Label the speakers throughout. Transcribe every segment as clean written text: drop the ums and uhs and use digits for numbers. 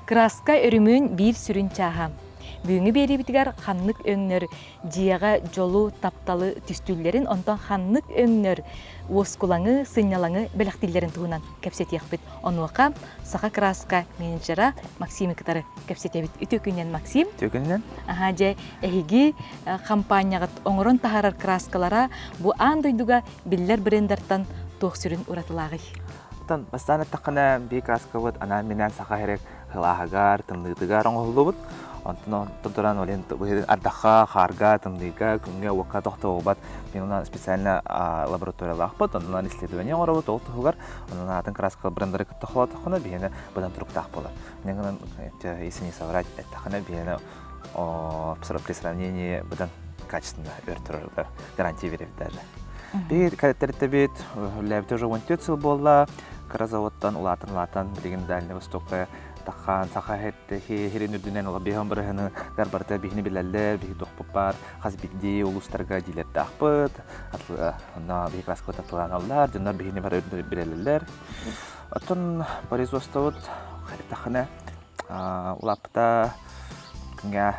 Speaker 1: Краска өрүмүн бир сүрүн чаха. Бүгүнгү бери битигер ханнык өңнөр, жияга жолу тапталы түстүллерин, онтон ханнык өңнөр, оскулаңы, сынялаңы белектилерин туунан кепсетиякпит. Онуака саха краска менеджера Максим Икытары кепсетебит. Үтөкүнен Максим.
Speaker 2: Төкүнен?
Speaker 1: Аха, же эһиги компанияга оңорон тахарар краскалара бу андойдуга биллер брендерттан туох сүрүн уратылагый.
Speaker 2: Тан бастан тақына би краска вот ана менен саха херек хылахагар, тымдыгар оңолубут. Онтон тодоран олен ардаха, харга, тымдыга, күнгө уакка тохтобат. Мен уна специально лабораториялах бот, ондан исследование оробот, ол тугар, ондан атын краска брендери тохла тохна бияне будан туруктах болар. Мен если не соврать, тахана бияне при сравнении будан качественно өртөрөр гарантия берет даже. Би кадеттерте бит лебте уже вонтет сыл болла, каразавоттан улатын билген Дальний Востокка тахан сахахетте херенүрдүнен ола бехан бираханы гарбарта бихини билеллер, бихи тохпопар, хазбидди улустарга дилетте ахпыт, на бихи краскота планаллар, жоннар бихини бар билеллер. Отон производство тахана улапта кынга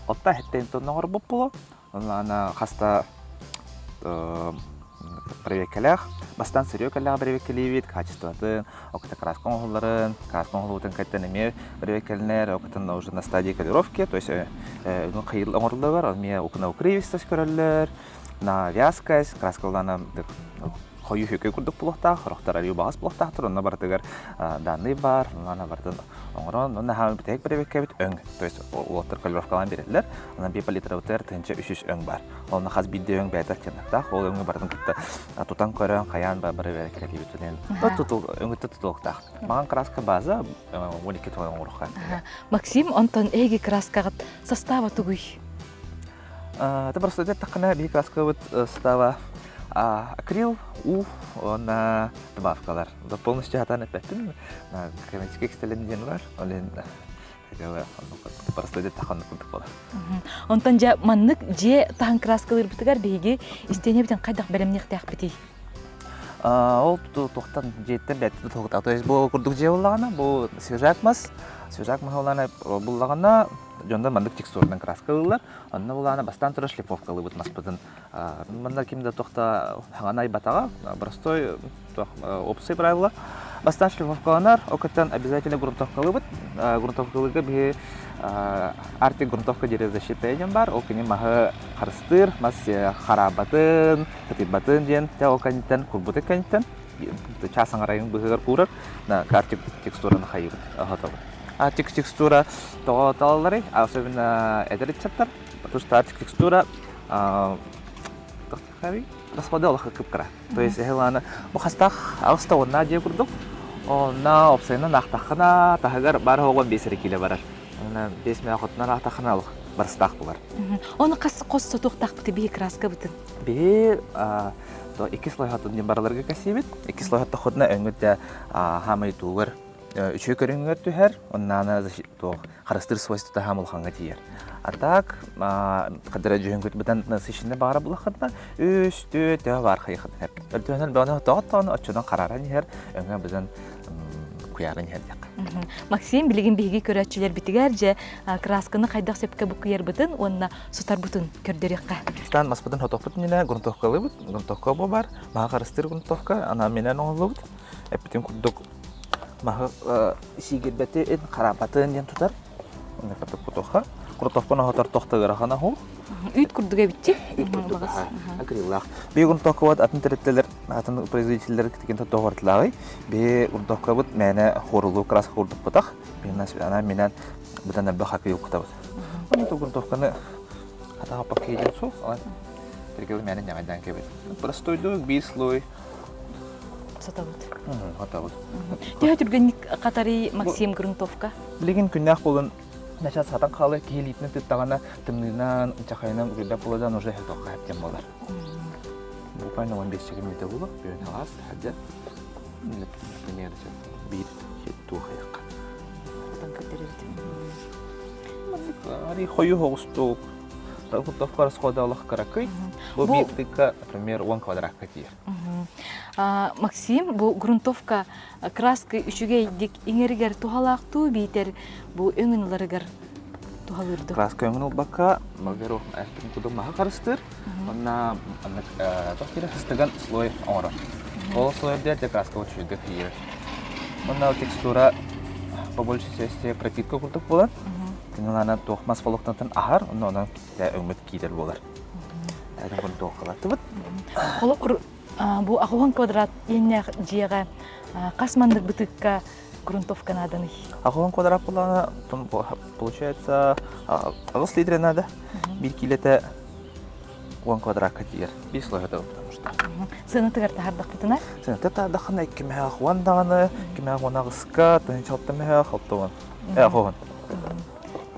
Speaker 2: отта хеттен тоннор боппуло. Она хаста проверкалях, бастан сырьёкалях проверкаливит, качеството, около краскон холларын каттан эме проверкалнер, около уже на стадии колировки, то есть ну кайыл оңорлыгар, алме окуна укривистость көрөллөр, на вязкость, краскалана хою хөкө курдук булактах, рохтар алью багас булактахтыр, онна бартыгар данный бар, онна бартын оңорон, онна хам битек проверкабит өң, то есть олоттар колировкалан берелер, онна бипа литровтер тынча 300 өң бар. Олна хаз бидде өң бәйтер кеннактах, ол өңі бартын кытта тутан көрөн, каян ба проверкалибит үлен. Өңі тұтылықтақ. Маған краска база 12 тоғын оңырыққа.
Speaker 1: Максим, онтон эги краскагат состава тугуй?
Speaker 2: Это просто тақына би краска состава акрил, на добавкалар. Да полностью хатан эппеттин, на косметических стиленден бар, олен просто тахан курдук болар.
Speaker 1: Онтон же маннык же тахан краскалар битигер биги истене битен кайдак беремнек таяк бити.
Speaker 2: Ол тоқтан жеттен бәтті тоқтақ. То есть бұл күрдік же болағана, бұл свежак мас болағана болағана жонда мандық текстурдан краска қылылар. Онна болағана бастан тұры шлифовка қылыбыт маспыдын. Мында кемді тоқта хағанай батаға, простой опсой правила. Бастан шлифовкаланар, окаттан обязательно грунтовка қылыбыт. Грунтовка қылыға бе арти грунтовка дере защитаянен бар. Ол кене мағы қарыстыр, мас харабатын, катибатын ден, ол каниттен, курбуты каниттен. Часын арайын бұғығыр құрыр, картик текстураны қайыбыт. Текстура тоғаталары, особенно эдеритчаттар, потому что текстура расходовалаха кыпкара. То есть ана бухастах алыста онна же курдук. Онна опсайна нақтақына тахагар бар хоған 5 келе барар. Онна 5 мен ақытына нақтақына алық барыстақ болар.
Speaker 1: Оны қасы қосса тоқтақ біті бей краска бітін?
Speaker 2: Бей 2 слойхатын ден бараларға кәсебет. 2 слойхатта ходына өңгітті хамай туғыр. Үші көріңгер түхер, оннаны қарыстыр свойствода хамыл қанға тиер. А так, қадыра жүйінгіт бұдан насышында бағара бұлақытына үсті тәу бар қайықыды. Өлтуінен бәуіне тоғыттағыны отчудан қараран ер, өңі бұдан күйарын ердек.
Speaker 1: Максим, білеген бейге көрәтшілер бітігер же красканы қайдақ сепке бұқы ер бұтын, онына сұтар бұтын көрдерекқа?
Speaker 2: Стан маспыдың хотоқ бұтын ене грунтовкалы бұт, грунтовка бұ бар, маға қарыстыр грунтовка, ана менен оңылы бұт. Әппетен күрдік мағы сигербеті ен қарабатын ден тұтар. Оны қатып құтоққа. Грунтовканы хотар тоқтығыр ағана ғол.
Speaker 1: Үйт күрдіге бітті?
Speaker 2: Үйт күрдігі, акрилақ. Бей грунтовка бұд атын тәреттелер, атын производителер кеткен тоғыртылағы. Бей грунтовка бұд мәні қорылу краска құрдық бұтақ. Ана менен бұдан әбі қақиыл құта бұд. Оны грунтовканы қатаға пакейден сол, тергелі мәні нәмәден кебет. Простойдық, бей слой.
Speaker 1: Сатабыд.
Speaker 2: Сатабыд.
Speaker 1: Теға түрген қатары Максим грунтовка?
Speaker 2: Білеген күннәқ болын Наша сатан қалы кейлейтіні тұттағана тымнынан, чақайынан үрілдеп боладан уже әтоққа әптен болар. Бұл пайны 15 метр болық, бүйін ағас, әді. Бейт, туы қаяққа.
Speaker 1: Одан көтері бітім.
Speaker 2: Ари хойу хоғыстуық. Құттавқа расхода алақ қарақай. Бұл бейттікі, например, 10 квадратқа тиер.
Speaker 1: Максим, бу грунтовка краска үшүгей дик иңергер тухалаактуу бейтер бу өңүнларыгар тухалырды.
Speaker 2: Краска өңін бака, магеру әхтін кудым маға қарыстыр. Онна тохтері хыстыган слой оңыры. Ол слойда де краска өтшүйді киір. Онна текстура побольше части пропитка курдук болар. Тенелана тоқмас фолоктантан ахар, онна өңмет киидер болар. Әдім бұны тоқылаты бұд.
Speaker 1: Қолы бу ағуан квадрат еннеғ жиеға қасмандық бұтыққа грунтовка наданы.
Speaker 2: Ағуан квадрат болана, получается, ағыс литрі нада. Bir килете 10 квадратка тиер. Bir слой это потому что.
Speaker 1: Сынытыгар тахардық бұтына?
Speaker 2: Сынытыгар тахардақына 2 меғақ вандағаны, 2 меғақ онағысқа, тұны чалты меғақ алттығын. Ағуан.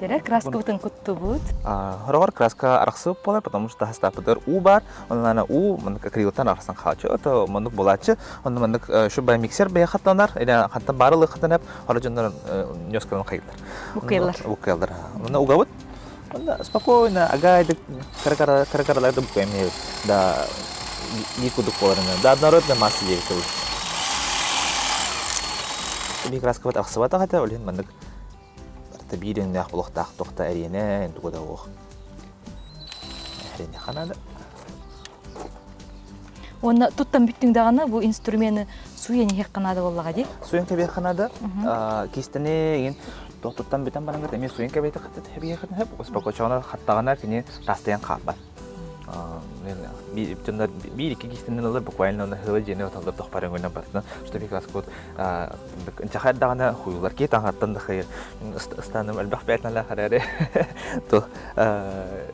Speaker 1: Дері краска бұтын күтті бұд?
Speaker 2: Хорағар краска арақсы болар, потому что хастапыдыр у бар. Онлана у, мұндық акрилтан арқсан қалчы. Это мұндық болачы. Онды мұндық шубай миксер бәй қаттанар. Қаттан барылы қаттанап, хоры жонларын нёскалан қайылдар.
Speaker 1: Букайлар.
Speaker 2: Букайлар. Онда уға бұд. Онда спокойно, агайды, каракарларды букаймеют. Да, никудық боларына. Да, однородная масса дейті бұл. Би краска бұд ақсы бата қата, олен мұндық бирен нах блохтах тохта арене эндугода ох. Арене ханада.
Speaker 1: Онна туттан бүттүң даганы бу инструменты суяны хек канада боллага ди.
Speaker 2: Суян кебе ханада. Кистене ген тоқтан бетен барангар эме суян кебе тахта хебе хатна хеп успокойчана хаттагана кини растаян кабар. Bir iki kişinin alıp bukvalno na hılı jene otaldып тохпарын гөнөн бартына, что бекас код инчахат дагана хуйлар ки таңаттан да хайыр. Станым албах бетнала хараре. То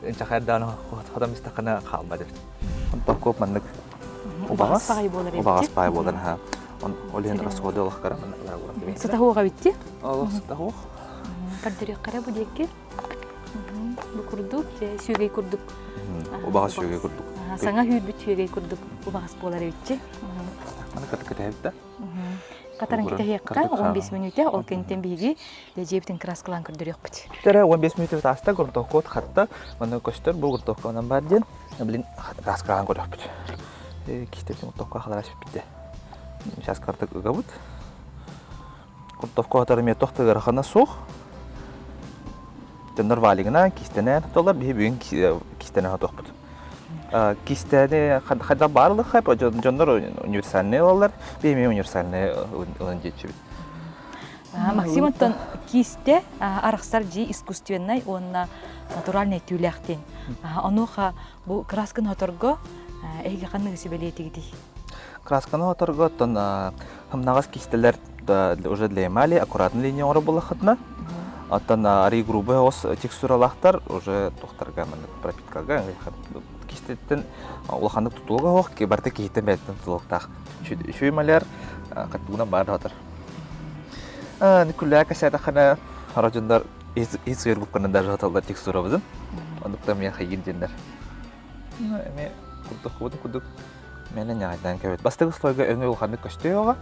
Speaker 2: инчахат дагана хадам истакана калбады. Он покоп мандык.
Speaker 1: Убагас пай болар эти.
Speaker 2: Убагас пай болар ха. Он олен расходы алах караман.
Speaker 1: Сатахуга битти?
Speaker 2: Аллах сатахуг.
Speaker 1: Кардырык кара бу декке. Бу курдук, сүйгөй курдук.
Speaker 2: Убагас сүйгөй курдук.
Speaker 1: Саңа хүйрбүт сүйгөй курдук. Убагас болар эти.
Speaker 2: Аны ката-ката
Speaker 1: Катарын китехекка 15 минутта ол кенттен биги жептин краскалан көрдөрөк бит.
Speaker 2: Тера 15 минут таста грунтовка хатта мына көстөр бул грунтовканан бар ден. Блин, краскалан көрдөрөк бит. Кистетин грунтовка халарашып битти. Сейчас картык ыгабыт. Грунтовка атарыме тохтыгар хана сух. Тендер валигина кистене толар би бүгүн кистене хатокбут. Кистене хада барлык хайп жондор универсальный олар, беме универсальный жетчү бит.
Speaker 1: Максимонтон кисте араксар жи искусственный, онна натуральный тюлехтен. Онуха бу краскын хоторго эйге канны себелетиги.
Speaker 2: Красканы хоторго тон хамнагас кистелер уже для эмали аккуратный линия ора булахатна. Аттан ари грубы ос текстуралахтар уже тохтарга мен пропиткага кистеттен улаханды тутулга ох ки барта кейтен беттен тулуктак. Шуймалар каттуна бар хатыр. Никулла касада хана хараҗындар изгер буккандан даже хаталар текстура бизин. Ондуктан мен хайгин дендер. Эме кудук менен яйдан кебет. Бастыгы слойга өңө улаханды көстөйга.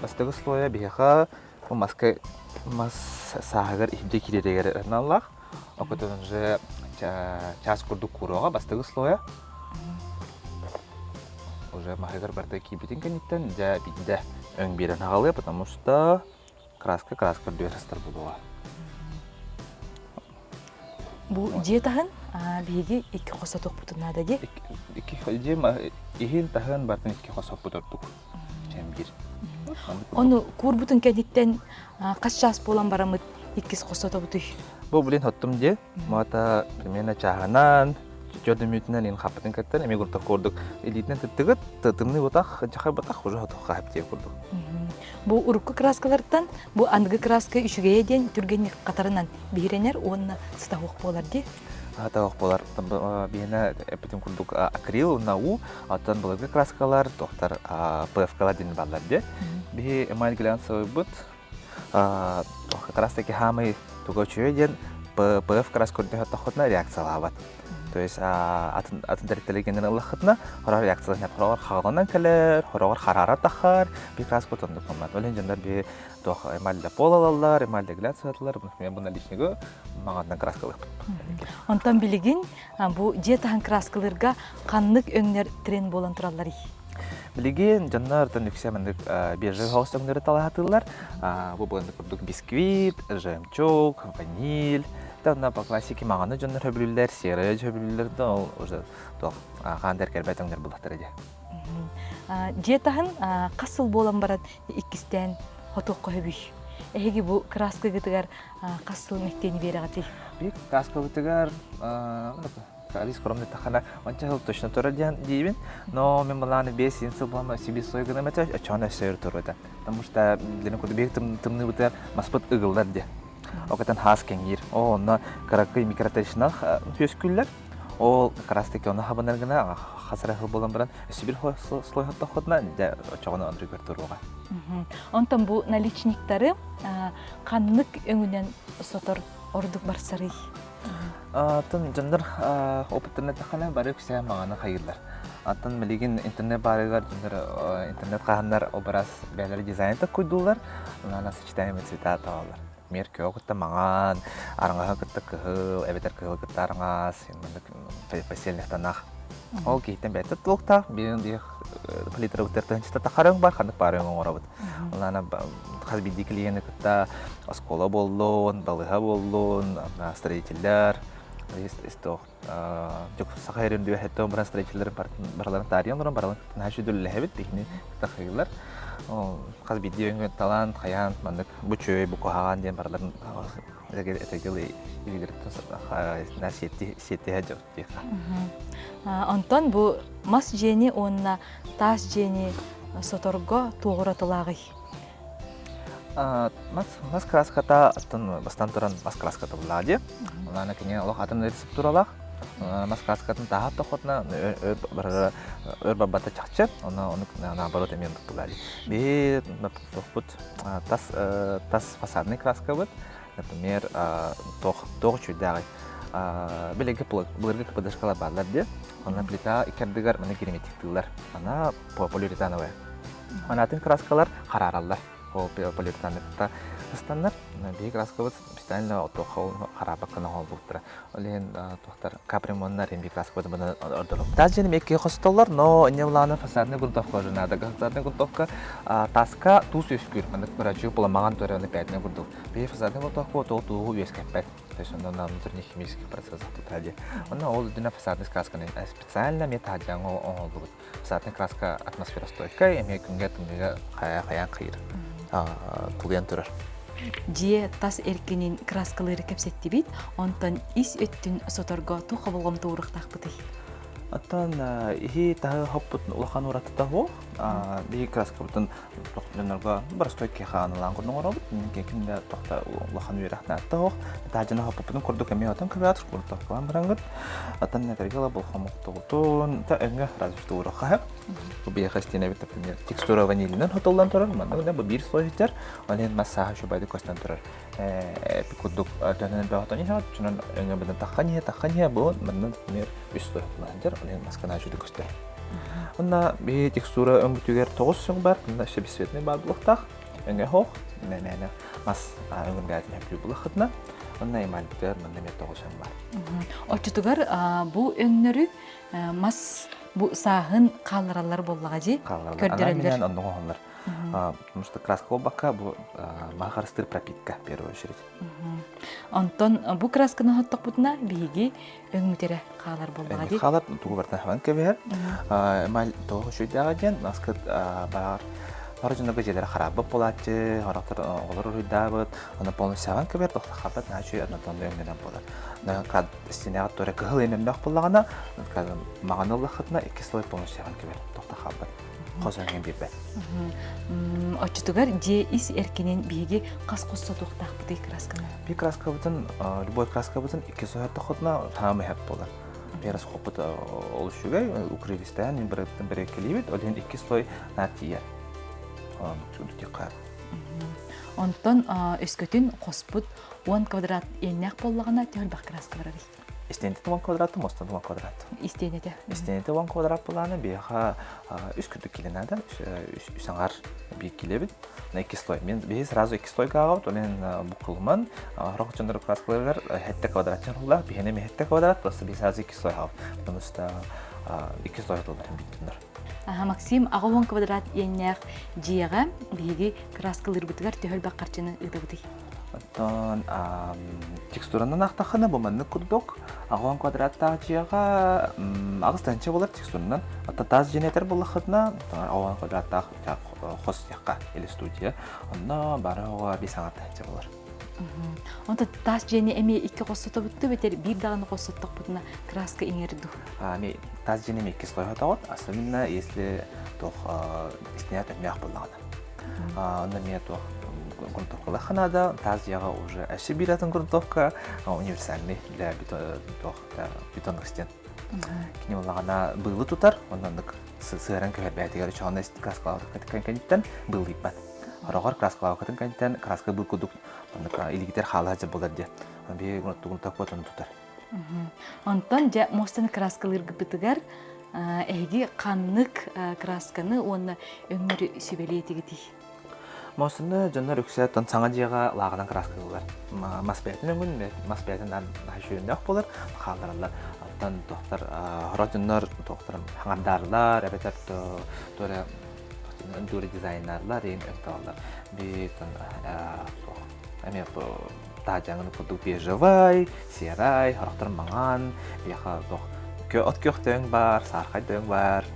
Speaker 2: Бастыгы слоя биха маска мас сагар ибде кирегер наллах. Окотон же час курдук курога бастыгы слоя. Уже махагар барта кибитин каниттен жа бидде өң берен агалы, потому что краска дөрөстөр болуга.
Speaker 1: Бу жетахын биги 2 косоток бутунада ди.
Speaker 2: 2 жема ихин тахын бартын 2 косок бутурдук. Жембир.
Speaker 1: Onu kurбутун кенеттен кач час болан барамыт 2 косото бутуй.
Speaker 2: Бу билен хоттум же, мата примерно чаганан, жодымүтүнөн ин хапатын каттан эми гурта кордук. Элитнен тыгыт, тытымны бутак, жаха бутак уже хотук хапте кордук.
Speaker 1: Бу урукку краскалардан, бу андгы краска үшүгөйе ден түрген катарынан биренер, онна стахук болар ди.
Speaker 2: Атаук болар. Бина эпитим курдук акрил, нау, аттан болгы краскалар, токтар ПФК-лар ден балар ди. Би эмаль глянцевый бут, крастаки хамы туго чуеден ПФ краскорден хаттахотна реакциялабат. То есть атын дәреттелегеннен ылахытна, хорар реакциялар хорар хагаланан келер, хорар харарат тахар, би краскотонды комат. Олен жандар би тох эмальда полалалар, эмальда глянцеватлар, мен буна лишниго маңадан краскалар.
Speaker 1: Онтан билигин бу жетахан краскаларга каннык өңнөр трен болан тураллар.
Speaker 2: Билигин жаннар төнүксә мендик бежевый хостыңдары талахатылар. Бу булган курдук бисквит, жемчуг, ваниль. Тонна по классике маганы жаннар хөбүлләр, сере хөбүлләр да ол уже тох гандер кербәтәңнәр булактыр иде.
Speaker 1: Жетаһын касыл болан барат иккистен хотоққа хөбүш. Эһиги бу краска гытыгар касыл мектени берагати.
Speaker 2: Бик краска гытыгар Калис скромный тахана, он чахал точно торадян дивен, но мы маланы без инсу блама себе свой гонометаж, а чё она все туруда. Потому что для него бег темный вот маспот игылдар де. Окатан хаскенгир, на каракай микротечнах фюскуллер, как раз таки он хабанар гана, хасарахал болан бран, себе слой хатта ходна, де чёгана андригар туруга.
Speaker 1: Он там бу наличниктары каннык өңүнөн сотор ордук барсарый.
Speaker 2: Атын жандар опытына тахана барып сәя мағаны хайырлар. Атын милигин интернет барыгар жандар интернет қағандар образ бәлері дизайнта көйдулар. Унана сочетаемый цвета тавалар. Мер кео кытта маған, араңаға кытта кығыл, әбетер кығыл кытта араңас, пәселнек танақ. Ол кейттен бәтті тұлықта, берін дейх палитра өттерті тақарың бар, қандық барың оңырабыд. Унана қазбиді клиенті кытта оскола болуын, балыға болуын, строительдер. Исто жок сахайрын дүйе хеттон баран строительдерин барларын тарыянларын барларын нашу дүлләһәбит бихни тахыйлар. Каз видеоңга талант, хаян, мандык бүчөй, букаган ден барларын этегеле илгерт насетти хәҗә дика.
Speaker 1: Антон бу мас жени онна тас жени соторго тугратылагы.
Speaker 2: Мас краската аттан бастан туран мас краската булади. Онана кине Аллах атын рецепт туралах. Мас краскатын тахат тохотна өр бабата чакчы. Оны наоборот эмен булади. Бе тохпут тас фасадный краска бут. Например, тох чудагы. Белеге булырга подашкала барлар де. Она плита икердигар менә герметиклар. Она полиуретановая. Анатын краскалар карараллар. Полиуретаныкта стандар бик раскабыт специально отохол харабакына холбуктра. Олен тохтар капремоннар бик раскабыт бана ордолуп. Даже мекке хостоллар, но невланы фасадный грунтовка жинада. Фасадный грунтовка таска туз өскүр. Мында көрөчү буламаган төрөне пятне грунтов. Бе фасадный грунтовка туу өскөппет. То есть он на внутренних химических процессах тут. Он ол дина фасадный краска специально методиан холбут. Фасадный краска атмосферостойкая, эме күнгө түнгө хаян кыйыр. Кулен турар.
Speaker 1: Же тас эркенин краскалары кепсетти бит, онтон ис өттүн соторго туха болгом тууруктак быты.
Speaker 2: Аттан ихи тағы хоппут улахан уратта го, би краска бутын тоқтынырға бір стойке ханылан көрдің орабыт, кекінде тоқта улахан уйрахна атта го, тажына хоппутын көрдік әме атын көбеатыр көрдік қалан бірангыт. Аттан нәтергела бұл қомықты бұтын, та өңі разышты ұрыққа хәп. Бұл бейі қастина бит, например, текстура ванилинен хотолдан тұрар, мандығында бұл бір слой житер, олен массаға шубайды көстен тұрар. Пикурдук дөнен бәғатан ешағат, чынан өңі бұдан таққания бұл, мандың, например, үс слой бұландыр, олен маскана жүді көстер. Онна бей текстура өң бүтігер тоғыз сөң бар, бұнда шебі светный бар бұлықтақ, өңі хоқ, мәмәні мас өңін бәйтін әплі бұлықытына, онна емал бүтігер, мұнда мет тоғыз сөң бар.
Speaker 1: Очутугар бұл өңнөрі мас бұл сағын қалыралар боллаға же?
Speaker 2: Қалыралар, ана ондың оғынлар. Потому что краска обака бұл мағарыстыр пропитка, в первую очередь.
Speaker 1: Антон, бұл красканы хоттық бұтына бейге өңмітері қалар боллаға же?
Speaker 2: Қалар тұғы бартын хаван кәбер. Мәл тоғы шүйдіға ден, наскыт бар. Орыжындағы жерлері қарабы болады, орақтар олар ұйдабыд, оны полностью саған кәбер, тоқта қабат, нәчүй однотонды өңденен болады. Қад стенеға торы кығыл енембәқ болағана, маған ұлықытына 2 слой полностью саған кәбер, тоқта қабат. Қозаңын бейбәт.
Speaker 1: Очутугар же ис эркенен бейге қас-қосса тоқтақ бұдай красканы?
Speaker 2: Бей краска бұтын, любой краска бұтын 2 слой тоқытына тамы хәп болады. Берас қопыт олышугай, укрывистаян, бір екілейбет, олен 2 слой нәтия.
Speaker 1: Онтон өскөтін қоспыт 10 квадрат еннәк боллағына тәл бақ краска барады.
Speaker 2: Истенеті 10 квадраты, мостан 10 квадрат.
Speaker 1: Истенеті?
Speaker 2: Истенеті 10 квадрат болағына бейға үскөті келінады, үсіңғар бейік келебет. 2 слой. Мен бей сразу 2 слой қағауд, олен бұқылыман. Роқ жындыры краскаларғар 7 квадрат жанылар, бейіне 7 квадрат, просто бей сразу 2 слой қағауд. Потому что 2 тойтолдар биттинер.
Speaker 1: Максим, ағауын квадрат еннәқ жияға бігі краскалыр бұтығар төхіл баққарчыны ұйдығыды.
Speaker 2: Оттон текстуранан ақтақаны бұманны күрдік. Ағуан квадраттағы жияға ағыстанчы болар текстуранан. Отта таз женетер болақытына ағуан квадраттағы қос яққа елі студия. Онна бары оға бесаңаттанчы болар.
Speaker 1: Онда таз жене әме 2 қосыта бұтты бетер бір дағаны қосыттық бұтына краска еңерді.
Speaker 2: Таз жене 2 слой хатауат, особенно если снят мях болағына. Онда мен грунтовка ханада, таз яга уже ошибиратын грунтовка, универсальный для бетонных стен. Кини болағана былы тутар, ондан сырын көйербәйтігер чоғына краскалау кәнкәнеттен был иппат. Хорогор краскалау кәнкәнеттен краска был күдік, илигитер хала жа болар де. Би грунтовка отын тутар.
Speaker 1: Онтан жа мостаны краскалыр гүбітігер, әйге қаннық красканы оны өңірі сөбелейтігі.
Speaker 2: Мосыны жоннор үксәттен саңа жиға лағынан краскалар. Маспәйтін өңін, маспәйтін жүйіннәк болар, қалдыралар. Аттан тоқтар, хорот жоннор тоқтар хаңардарлар, әбетер дүрі дизайнарлар, ең өңталар. Бейтін тажаңын күрдік бежевай, серай, хорохтар маңан, бейқа от көқтің бар, сарқайдың бар.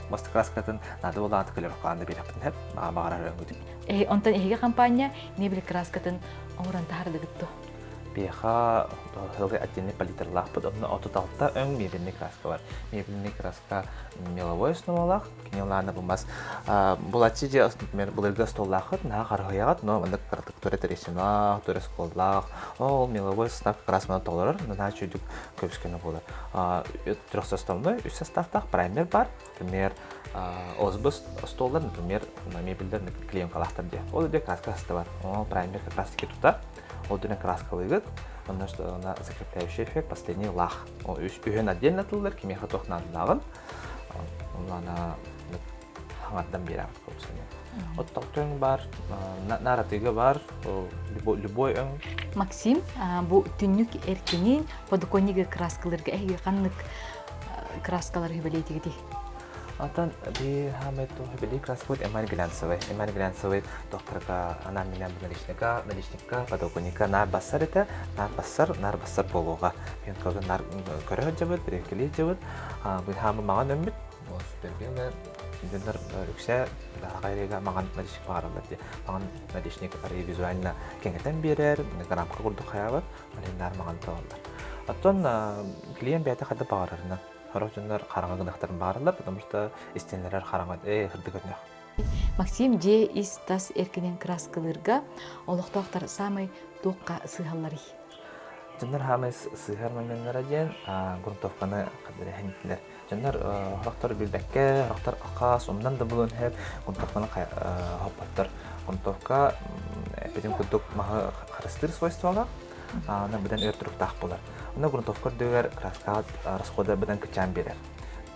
Speaker 2: Мосты краскатын нады болағанты көлер қыланды беріппін әп, мағарар өңгіді.
Speaker 1: Онтан әйге компания не білі краскатын оңыран тағырды күтті?
Speaker 2: Бейха хылғы отдельный палитрлах, подобно отуталта өң мебельный краска бар. Мебельный краска меловой основалақ, кенеланы бұлмас. Бұл атчы же, например, бұлырғы столлақыт, наға қарғаяғат, но мұндық қыртық түрі тәресінақ, түрі сколлақ. Ол меловой состав как раз мұны толырыр, мұна чүйдік көпіскені болыр. Трехсоставной, үш составтақ праймер бар, например, озбы столлар, например, мебельдер клеенкалақтар де. Ол өде краска сысты бар, ол праймер как раз таки тұтар. Ол дүнен краска лыгыт, потому что она закрепляющий эффект, последний лах. Үйен отдельно тылдар, кемеха тоқнан лағын, она хаңардан бері ағыт көпсіне. Оттақтың бар, наратыға бар, любой өң.
Speaker 1: Максим, бұл түннік әркенен подоконнигі краскаларға әйге қаннық краскалар хөбелейтігі де?
Speaker 2: Антон, би хамету хөбели краска будет эмаль глянцевый. Эмаль глянцевый докторка она меня наличника, подоконника нар басар это, нар басар болуға. Мен көзі нар көрі жабыд, бірекелі жабыд. Бұл хамы маған өмбіт, супербелі. Дендер үксе ғайреға маған наличник бағаралар де. Маған наличник визуально кеңгетен берер, рамка құрды қаябыр, нар маған тауылар. Антон, клиент бәйті қады бағарарына. Хорожындар қараңа гынақтарын барылар, потому что истенлерер қараңа хырды көрнеқ.
Speaker 1: Максим, же из тас эркенен краскалырга олықтақтар самай тоққа сыйхаллары.
Speaker 2: Жондар хамай сыйхар моменттер ден грунтовканы қадыры хәнеттілер. Жондар хорақтар білбәкке, хорақтар ақас, омдан да бұлын хәп, грунтовканы хоппаттар. Грунтовка әпеден күрдік маға қарыстыр свойствоға, ана бұдан өртірік тақ болар. Она грунтовка дөгер краска расхода бұдан күчан берер.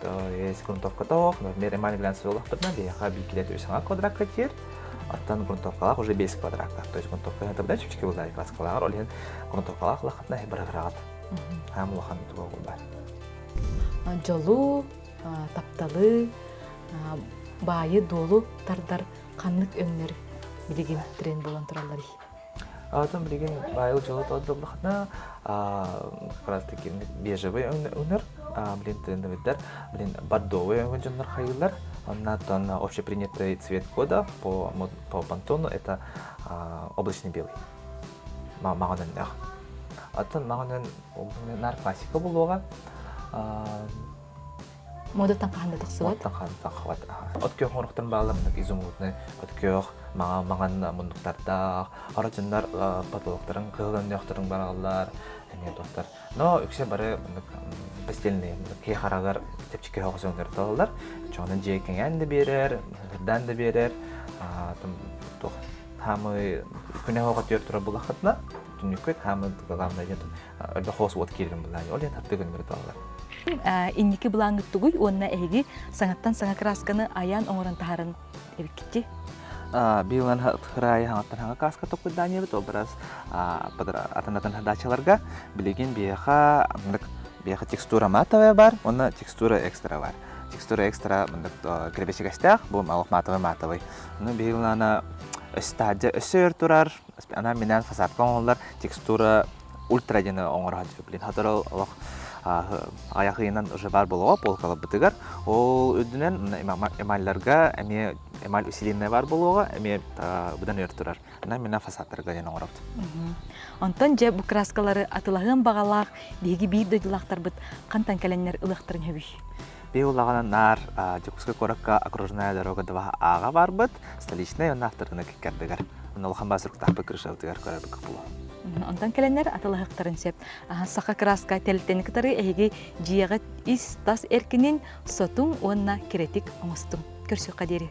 Speaker 2: То есть грунтовка тоқ, например, эмаль глянцевый олақпытна бейха бейкелет өсіңа квадракка тер, аттан грунтовкалақ уже 5 квадракка. То есть грунтовка это бұдан чүпчеке бұлдай краскалағыр, олен грунтовкалақ лақытна бірағырағат. Хам лоқан тұға болбай.
Speaker 1: Жолу, тапталы, байы долу тардар қанлық өңнер білеген тренд болан тұралары.
Speaker 2: Атын білген байыл жолы толдырлықна как раз таки бежевый өнер, блин трендовидер, блин бордовый өнер хайылар. Оннан общепринятый цвет кода по Пантону это облачный белый. Мағанын нәқ. Атын мағанын нар классика болуға.
Speaker 1: Модаттан қағанда тақсыват?
Speaker 2: Модаттан қағанда тақсыват. Өткеуқ ғырықтан бағылы изумутны, өткеуқ маған мұндықтарда, арачындар патологтарын, қығылын өқтірін баралар, әме доқтар. Но үксе бары постельный, кей қарағар тепчеке хоғыз өңдер талалар, чоғынан жейкен әнді берер, үрдан да берер, хамы күне хоға түйер тұра бұл ақытна, түнікет хамы ғамда жетім, өлбі хоғыз от келген бұл әне, ол ең тапты күн бір талалар.
Speaker 1: Инники бұлаңғыттығый, онына әйгі саңаттан саңа красканы аян оңыран тағарын әбіккетті?
Speaker 2: Билан хырай хаңаттан хаңа краска тоқы дәне бұд, ол біраз атан-атан дачаларға білеген бейіға бияха текстура матовая бар, онна текстура экстра бар. Текстура экстра мындык кребечегестях, бу малык матовый. Ну бигилана стадия өсөр турар, ана менен фасадка оңолар текстура ультра дене оңорга блин хатырал алак аяқыйынан уже бар болуға полкалы бітігір. Ол өдінен эмальларға, әме эмаль усилинне бар болуға, әме бұдан өртірар. Мена фасадтарға ден оңырапты.
Speaker 1: Онтон же бұ краскалары атылағын бағалақ, бейгі бейір дөйділақтар бұд қантан кәленнер ұлықтырын хөбүй?
Speaker 2: Бей улағынан нар Жекускай коракка окружная дорога 2А бар бұд, столичная он авторына кеккердігір. Олхан басырық тақпы кірішаутығар көрі бұқы болу.
Speaker 1: Онтан кәленнер атылағықтарын сеп. Сақа краска тәліттені кітары әйге жияға ис тас әркінен сотың онына керетік оңыстың. Көрсі қадері.